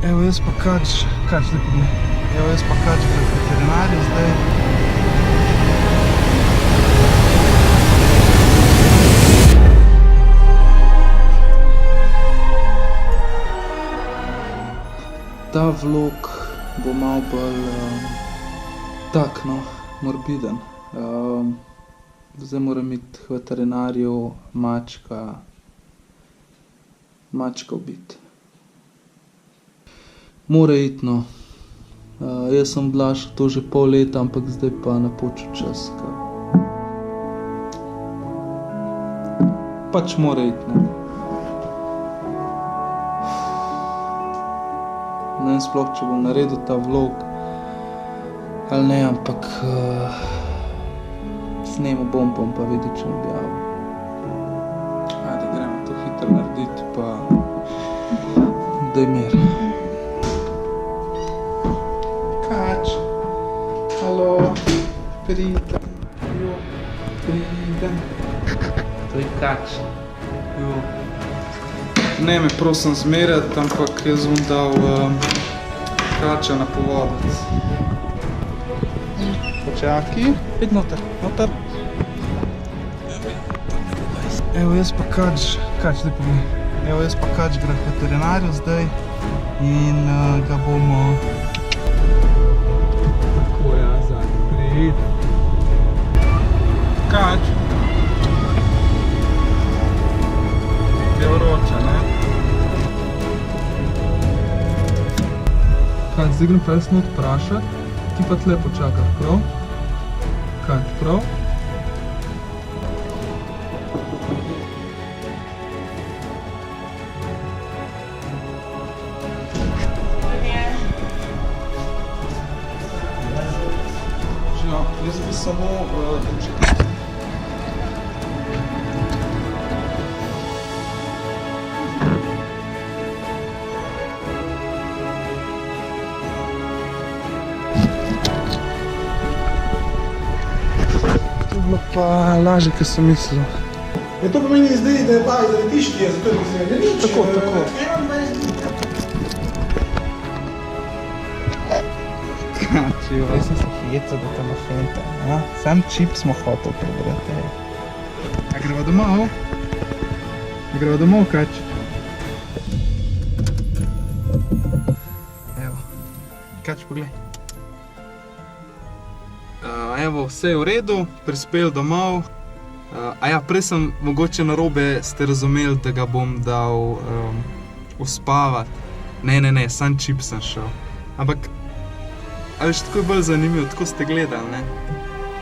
Evo, jaz pa kač, lepo mi. Evo, jaz pa kač pri veterinarju zdaj. Ta vlog bo malo bolj tak, no, morbiden. Zdaj moram iti k veterinarju mačka ubiti. Mora iti, no. Jaz sem odlašal to že pol leta, ampak zdaj pa napočil čas. Pač mora iti, no. Ne vem sploh, če bom naredil ta vlog ali ne, ampak snemal bom pa videl, če objavim. Ajde, gremo to hitro narediti, pa daj mir. Kač, halo, pridem, jo, pridem. To je kač, jo. Ne me prosim zmerjati, ampak jaz bom dal kača napovoditi. Počaki, pojdi noter. Evo, jaz pa kač, lepo mi. Evo, jaz pa kač gre k veterinarju zdaj in ga bomo... Tako ja, zadnji, prid. Kač. Je vroča, ne? Kač, zdaj grem pa jaz not vprašat, ti pa tle počakaš, prav? Kač, prav? Jaz bi samo To je bilo pa lažje, kot sem mislil. To pomeni zdaj, da je ta izletiški, zato je izletiški. Tako. Jaz sem se hecal, da te na fente. Sam čip smo hotel prebrati. A greva domov? Greva domov, kač? Evo. Kač, poglej. Evo, vse je v redu, prispel domov. Prej sem mogoče narobe ste razumeli, da ga bom dal uspavati. Ne, sam čip sem šel. Ampak a veš, tako je bolj zanimivo, tako ste gledali, ne?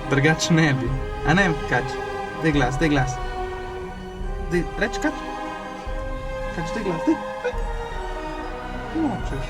Drugač ne bi. A ne, kač? Daj glas. Daj, reč kač? Kač, daj glas, daj. Nočeš.